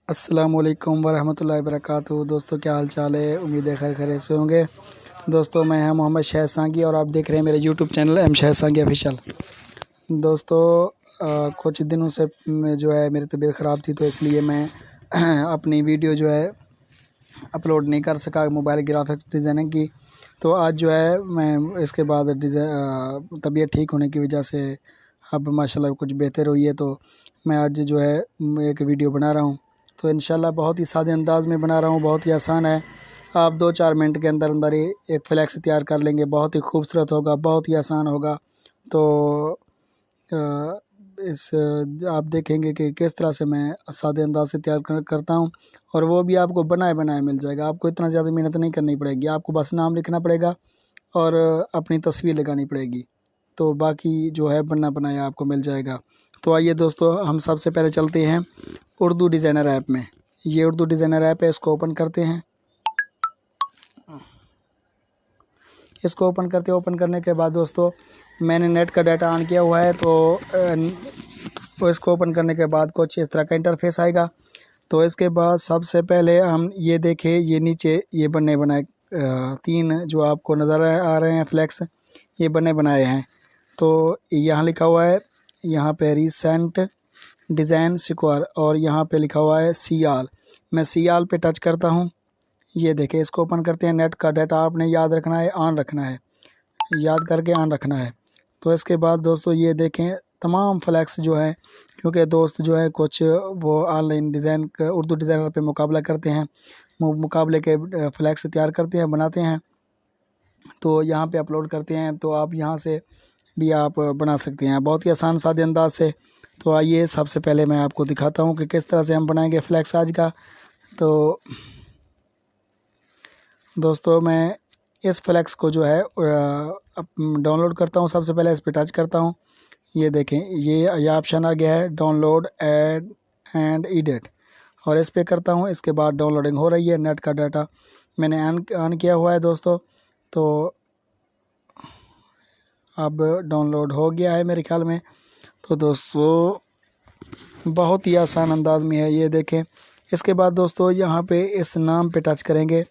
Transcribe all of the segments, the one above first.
अस्सलामुअलैकुम वरहमतुल्लाहि वबरकातुहू। दोस्तों क्या हाल चाल है, उम्मीद है खैर खैरियत से होंगे। दोस्तों मैं हैं मोहम्मद शहद सांगी और आप देख रहे हैं मेरे यूट्यूब चैनल एम शहद सांगी ऑफिशियल। दोस्तों कुछ दिनों से जो है मेरी तबीयत ख़राब थी, तो इसलिए मैं अपनी वीडियो जो है अपलोड नहीं कर सका मोबाइल ग्राफिक्स डिज़ाइनिंग की। तो आज जो है मैं इसके बाद तबीयत ठीक होने की वजह से अब माशाल्लाह कुछ बेहतर हुई है, तो मैं आज जो है एक वीडियो बना रहा हूँ। तो इंशाल्लाह बहुत ही सादे अंदाज़ में बना रहा हूँ, बहुत ही आसान है। आप 2-4 मिनट के अंदर अंदर ही एक फ्लैक्स तैयार कर लेंगे, बहुत ही खूबसूरत होगा, बहुत ही आसान होगा। तो अ, आप देखेंगे कि किस तरह से मैं सादे अंदाज से तैयार करता हूँ, और वो भी आपको बनाए बनाए मिल जाएगा। आपको इतना ज़्यादा मेहनत नहीं करनी पड़ेगी, आपको बस नाम लिखना पड़ेगा और अपनी तस्वीर लगानी पड़ेगी, तो बाकी जो है बना बनाया आपको मिल जाएगा। तो आइए दोस्तों, हम सबसे पहले चलते हैं उर्दू डिज़ाइनर ऐप में। ये उर्दू डिज़ाइनर ऐप है, इसको ओपन करते हैं। इसको ओपन करने के बाद दोस्तों मैंने नेट का डाटा ऑन किया हुआ है, तो इसको ओपन करने के बाद कुछ इस तरह का इंटरफेस आएगा। तो इसके बाद सबसे पहले हम ये देखें, ये नीचे ये बने बनाए 3 जो आपको नज़र आ रहे हैं फ्लैक्स, ये बने बनाए हैं। तो यहाँ लिखा हुआ है, यहाँ पे रिसेंट डिज़ाइन स्क्वायर, और यहाँ पे लिखा हुआ है सियाल। मैं सियाल पे टच करता हूँ। ये देखें, इसको ओपन करते हैं। नेट का डाटा आपने याद रखना है, ऑन रखना है, याद करके ऑन रखना है। तो इसके बाद दोस्तों ये देखें तमाम फ्लैक्स जो है, क्योंकि दोस्त जो है कुछ वो ऑनलाइन डिज़ाइन उर्दू डिज़ाइनर पे मुकाबला करते हैं, मुकाबले के फ्लैक्स तैयार करते हैं, बनाते हैं, तो यहाँ पे अपलोड करते हैं। तो आप यहाँ से भी आप बना सकते हैं बहुत ही आसान सादे अंदाज से। तो आइए सबसे पहले मैं आपको दिखाता हूँ कि किस तरह से हम बनाएंगे फ्लैक्स आज का। तो दोस्तों मैं इस फ्लैक्स को जो है डाउनलोड करता हूँ। सबसे पहले इस पर टच करता हूँ। ये देखें, ये ऑप्शन आ गया है डाउनलोड एड एंड एडिट, और इस पर करता हूँ। इसके बाद डाउनलोडिंग हो रही है। नेट का डाटा मैंने ऑन किया हुआ है दोस्तों, तो अब डाउनलोड हो गया है मेरे ख्याल में। तो दोस्तों बहुत ही आसान अंदाज में है, ये देखें। इसके बाद दोस्तों यहाँ पे इस नाम पे टच करेंगे।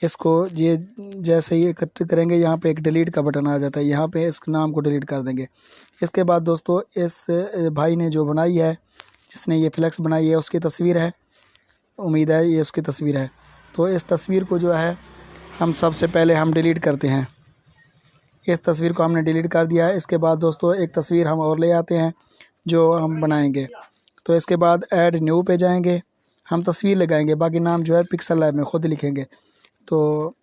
इसको ये जैसे ही इकट्ठे करेंगे, यहाँ पे एक डिलीट का बटन आ जाता है, यहाँ पे इस नाम को डिलीट कर देंगे। इसके बाद दोस्तों इस भाई ने जो बनाई है, जिसने ये फ्लैक्स बनाई है, उसकी तस्वीर है, उम्मीद है ये उसकी तस्वीर है। तो इस तस्वीर को जो है हम सबसे पहले हम डिलीट करते हैं। इस तस्वीर को हमने डिलीट कर दिया है। इसके बाद दोस्तों एक तस्वीर हम और ले आते हैं जो हम बनाएंगे। तो इसके बाद ऐड न्यू पे जाएंगे, हम तस्वीर लगाएंगे, बाकी नाम जो है पिक्सल लैब में ख़ुद लिखेंगे। तो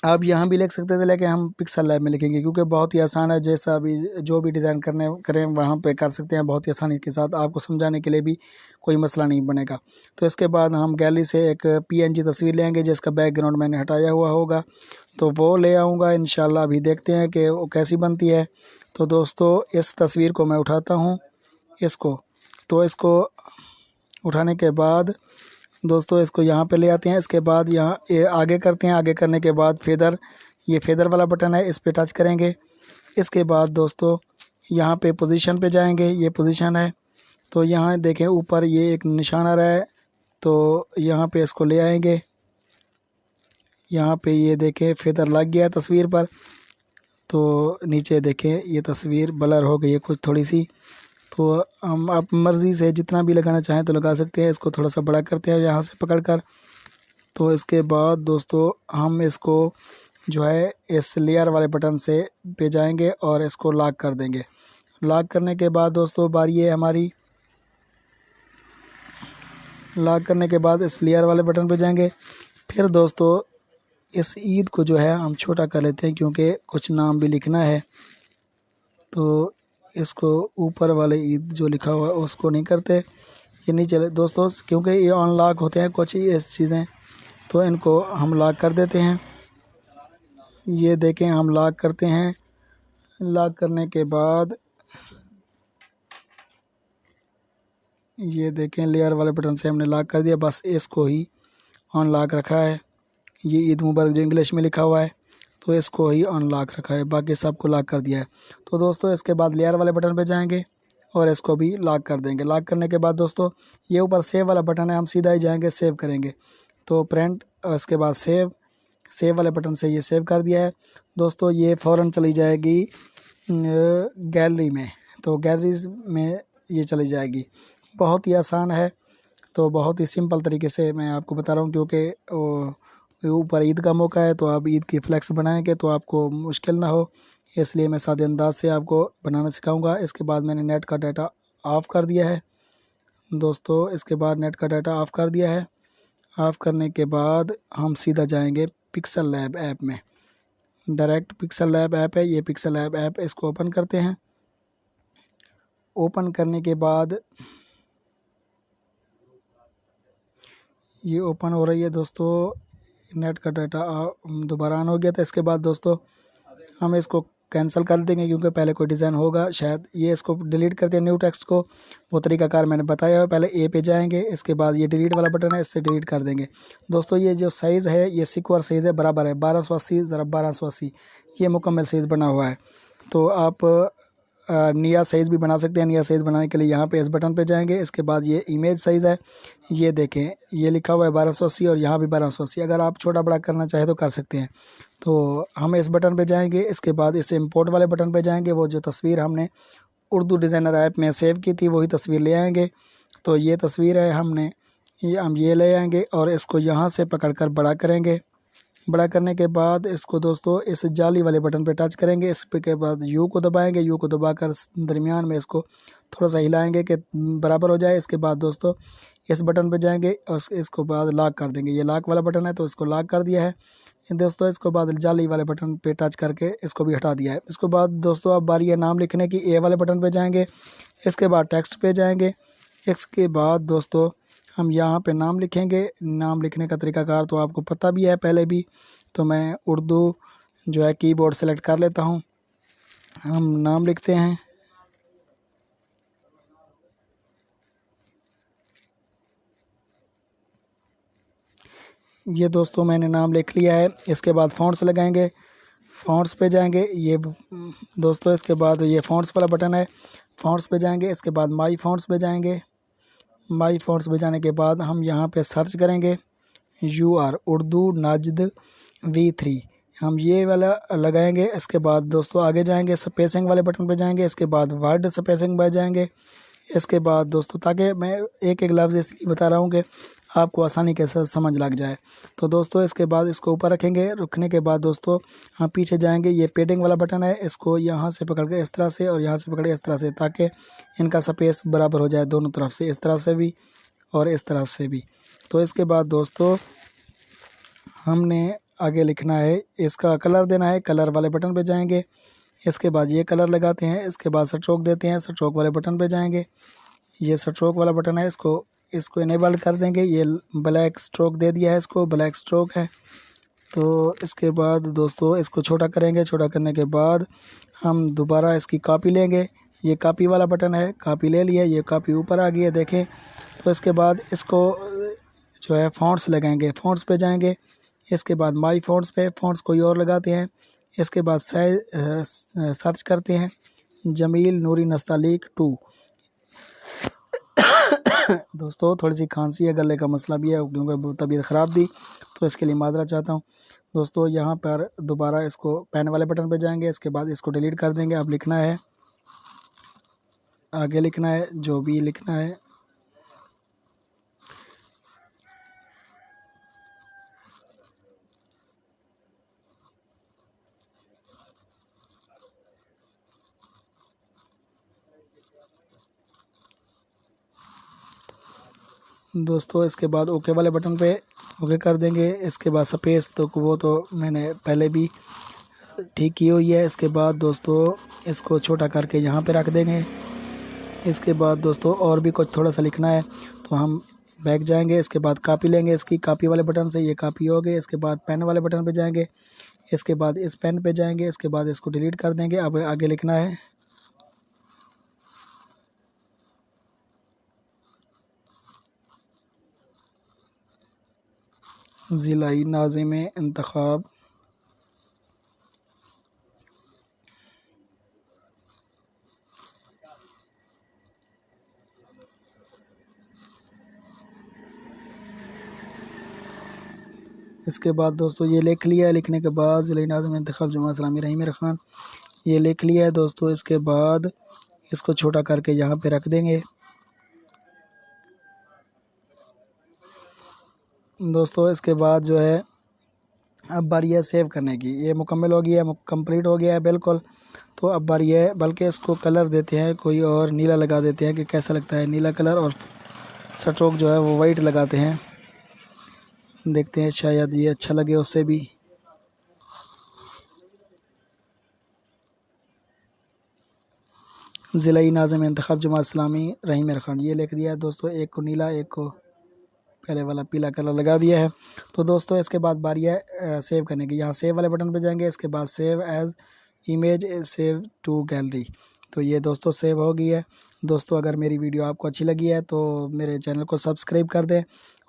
आप यहाँ भी लिख सकते थे, लेकिन हम पिक्सल लैब में लिखेंगे क्योंकि बहुत ही आसान है। जैसा भी जो भी डिज़ाइन करें वहाँ पे कर सकते हैं बहुत ही आसानी के साथ। आपको समझाने के लिए भी कोई मसला नहीं बनेगा। तो इसके बाद हम गैलरी से एक PNG तस्वीर लेंगे जिसका बैकग्राउंड मैंने हटाया हुआ होगा, तो वो ले आऊँगा इंशाल्लाह। अभी देखते हैं कि वो कैसी बनती है। तो दोस्तों इस तस्वीर को मैं उठाता हूँ, इसको उठाने के बाद दोस्तों इसको यहाँ पे ले आते हैं। इसके बाद यहाँ ये आगे करते हैं। आगे करने के बाद ये फेदर वाला बटन है, इस पे टच करेंगे। इसके बाद दोस्तों यहाँ पे पोजीशन पे जाएंगे, ये पोजीशन है। तो यहाँ देखें ऊपर ये एक निशान आ रहा है, तो यहाँ पे इसको ले आएंगे। यहाँ पे ये देखें फेदर लग गया है तस्वीर पर। तो नीचे देखें ये तस्वीर ब्लर हो गई है कुछ थोड़ी सी, तो हम आप मर्ज़ी से जितना भी लगाना चाहें तो लगा सकते हैं। इसको थोड़ा सा बड़ा करते हैं यहाँ से पकड़ कर। तो इसके बाद दोस्तों हम इसको जो है इस लेयर वाले बटन से पे जाएंगे और इसको लॉक कर देंगे। लॉक करने के बाद दोस्तों बारी है हमारी, लॉक करने के बाद इस लेयर वाले बटन पे जाएंगे। फिर दोस्तों इस ईद को जो है हम छोटा कर लेते हैं क्योंकि कुछ नाम भी लिखना है। तो इसको ऊपर वाले ईद जो लिखा हुआ है उसको नहीं करते, ये नहीं चले दोस्तों, क्योंकि ये अनलॉक होते हैं कुछ ही ऐसी चीज़ें, तो इनको हम लॉक कर देते हैं। ये देखें हम लॉक करते हैं। लॉक करने के बाद ये देखें लेयर वाले बटन से हमने लॉक कर दिया, बस इसको ही अनलॉक रखा है। ये ईद मुबारक जो इंग्लिश में लिखा हुआ है, तो इसको ही अनलॉक रखा है, बाकी सबको लॉक कर दिया है। तो दोस्तों इसके बाद लेयर वाले बटन पे जाएंगे और इसको भी लॉक कर देंगे। लॉक करने के बाद दोस्तों ये ऊपर सेव वाला बटन है, हम सीधा ही जाएंगे सेव करेंगे। तो प्रिंट और इसके बाद सेव वाले बटन से ये सेव कर दिया है दोस्तों। ये फ़ौरन चली जाएगी गैलरी में, तो गैलरीज में ये चली जाएगी। बहुत ही आसान है, तो बहुत ही सिंपल तरीके से मैं आपको बता रहा हूँ, क्योंकि ऊपर ईद का मौका है तो आप ईद की फ्लैक्स बनाएंगे तो आपको मुश्किल ना हो, इसलिए मैं सादे अंदाज से आपको बनाना सिखाऊंगा। इसके बाद मैंने नेट का डाटा ऑफ़ कर दिया है दोस्तों। इसके बाद नेट का डाटा ऑफ़ कर दिया है। ऑफ़ करने के बाद हम सीधा जाएंगे पिक्सल लैब ऐप में। डायरेक्ट पिक्सल लैब ऐप है, ये पिक्सल लैब ऐप, इसको ओपन करते हैं। ओपन करने के बाद ये ओपन हो रही है दोस्तों। नेट का डाटा दोबारा ऑन हो गया था। इसके बाद दोस्तों हम इसको कैंसिल कर देंगे, क्योंकि पहले कोई डिज़ाइन होगा शायद। ये इसको डिलीट करते हैं न्यू टेक्स्ट को, वो तरीकाकार मैंने बताया है। पहले ए पे जाएंगे, इसके बाद ये डिलीट वाला बटन है, इससे डिलीट कर देंगे दोस्तों। ये जो साइज़ है ये सिक्वायर साइज़ है, बराबर है 1280 ज़रा 1280, ये मुकम्मल साइज़ बना हुआ है। तो आप नया साइज़ भी बना सकते हैं। नया साइज़ बनाने के लिए यहाँ पे इस बटन पे जाएंगे। इसके बाद ये इमेज साइज़ है, ये देखें ये लिखा हुआ है 1280 और यहाँ भी 1280। अगर आप छोटा बड़ा करना चाहे तो कर सकते हैं। तो हम इस बटन पे जाएंगे। इसके बाद इस इम्पोर्ट वाले बटन पे जाएंगे। वो जो तस्वीर हमने उर्दू डिज़ाइनर ऐप में सेव की थी वही तस्वीर ले आएंगे। तो ये तस्वीर है, हम ये ले आएंगे और इसको यहाँ से पकड़ कर बड़ा करेंगे। बड़ा करने के बाद इसको दोस्तों इस जाली वाले बटन पे टच करेंगे। इस पे के बाद यू को दबाएंगे। यू को दबाकर दरमियान में इसको थोड़ा सा हिलाएंगे कि बराबर हो जाए। इसके बाद दोस्तों इस बटन पे जाएंगे और इसको बाद लॉक कर देंगे। ये लॉक वाला बटन है तो इसको लॉक कर दिया है दोस्तों। इसको बाद जाली वाले बटन पे टच करके इसको भी हटा दिया है। इसके बाद दोस्तों अब बारी है नाम लिखने की। ए वाले बटन पे जाएंगे। इसके बाद टेक्स्ट पे जाएंगे। इसके बाद दोस्तों हम यहाँ पे नाम लिखेंगे। नाम लिखने का तरीकाकार तो आपको पता भी है पहले भी, तो मैं उर्दू जो है कीबोर्ड सेलेक्ट कर लेता हूँ। हम नाम लिखते हैं। ये दोस्तों मैंने नाम लिख लिया है। इसके बाद फ़ॉन्ट्स लगाएंगे। फ़ॉन्ट्स पे जाएंगे। ये दोस्तों इसके बाद ये फ़ॉन्ट्स वाला बटन है, फ़ॉन्ट्स पे जाएंगे। इसके बाद माई फ़ॉन्ट्स पे जाएंगे। माई फ़ॉन्ट्स पे जाने के बाद हम यहाँ पे सर्च करेंगे UR उर्दू नाजिद V3, हम ये वाला लगाएंगे। इसके बाद दोस्तों आगे जाएंगे, स्पेसिंग वाले बटन पे जाएंगे। इसके बाद वर्ड स्पेसिंग पे जाएंगे। इसके बाद दोस्तों ताकि मैं एक एक लफ्ज़ इसलिए बता रहा हूँ कि आपको आसानी के साथ समझ लग जाए। तो दोस्तों इसके बाद इसको ऊपर रखेंगे। रखने के बाद दोस्तों हम पीछे जाएंगे। ये पेडिंग वाला बटन है, इसको यहाँ से पकड़ के इस तरह से और यहाँ से पकड़ के इस तरह से, ताकि इनका स्पेस बराबर हो जाए दोनों तरफ से, इस तरफ से भी और इस तरफ से भी। तो इसके बाद दोस्तों हमने आगे लिखना है, इसका कलर देना है। कलर वाले बटन पे जाएंगे। इसके बाद ये कलर लगाते हैं। इसके बाद स्ट्रोक देते हैं। स्ट्रोक वाले बटन पे जाएंगे। ये स्ट्रोक वाला बटन है, इसको इनेबल कर देंगे। ये ब्लैक स्ट्रोक दे दिया है, इसको ब्लैक स्ट्रोक है। तो इसके बाद दोस्तों इसको छोटा करेंगे। छोटा करने के बाद हम दोबारा इसकी कॉपी लेंगे। ये कॉपी वाला बटन है, कॉपी ले लिया। ये कॉपी ऊपर आ गई है, देखें। तो इसके बाद इसको जो है फ़ॉन्ट्स लगाएंगे। फ़ॉन्ट्स पे जाएंगे। इसके बाद माई फ़ॉन्ट्स पे फ़ॉन्ट्स कोई और लगाते हैं। इसके बाद सर्च करते हैं जमील नूरी नस्तालीक 2। दोस्तों थोड़ी सी खांसी है, गले का मसला भी है क्योंकि तबीयत ख़राब थी, तो इसके लिए माजरा चाहता हूँ दोस्तों। यहाँ पर दोबारा इसको पेन वाले बटन पे जाएंगे। इसके बाद इसको डिलीट कर देंगे। अब लिखना है, आगे लिखना है जो भी लिखना है। दोस्तों इसके बाद ओके वाले बटन पे ओके कर देंगे। इसके बाद स्पेस तो वो तो मैंने पहले भी ठीक की हुई है। इसके बाद दोस्तों इसको छोटा करके यहाँ पे रख देंगे। इसके बाद दोस्तों और भी कुछ थोड़ा सा लिखना है तो हम बैक जाएंगे। इसके बाद कॉपी लेंगे, इसकी कॉपी वाले बटन से, ये कॉपी हो गई। इसके बाद पेन वाले बटन पे जाएंगे। इसके बाद इस पेन पे जाएंगे। इसके बाद इसको डिलीट कर देंगे। अब आगे लिखना है ज़िलाई नाज़िम इंतखाब इसके बाद दोस्तों ये लिख लिया है। लिखने के बाद ज़िले नाज़िम इंतखाब जमात इस्लामी रहीम मेर खान, ये लिख लिया है दोस्तों। इसके बाद इसको छोटा करके यहाँ पे रख देंगे दोस्तों। इसके बाद जो है अब बारी है सेव करने की। ये मुकम्मल हो गया है, कंप्लीट हो गया है बिल्कुल। तो अब बारी है, बल्कि इसको कलर देते हैं कोई और नीला लगा देते हैं कि कैसा लगता है नीला कलर, और स्ट्रोक जो है वो वाइट लगाते हैं। देखते हैं शायद ये अच्छा लगे उससे भी। ज़िला नाज़िम इंतखाब जमात इस्लामी रहीम मेर खान, ये लिख दिया है दोस्तों। एक को नीला, एक को पहले वाला पीला कलर लगा दिया है। तो दोस्तों इसके बाद बारी है सेव करने की। यहाँ सेव वाले बटन पे जाएंगे। इसके बाद save as image, save to gallery. तो ये दोस्तों सेव हो गई है। दोस्तों अगर मेरी वीडियो आपको अच्छी लगी है तो मेरे चैनल को सब्सक्राइब कर दें,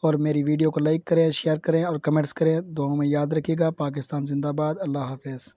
और मेरी वीडियो को लाइक करें, शेयर करें और कमेंट्स करें। दुआओं में याद रखिएगा। पाकिस्तान जिंदाबाद। अल्लाह हाफ़िज़।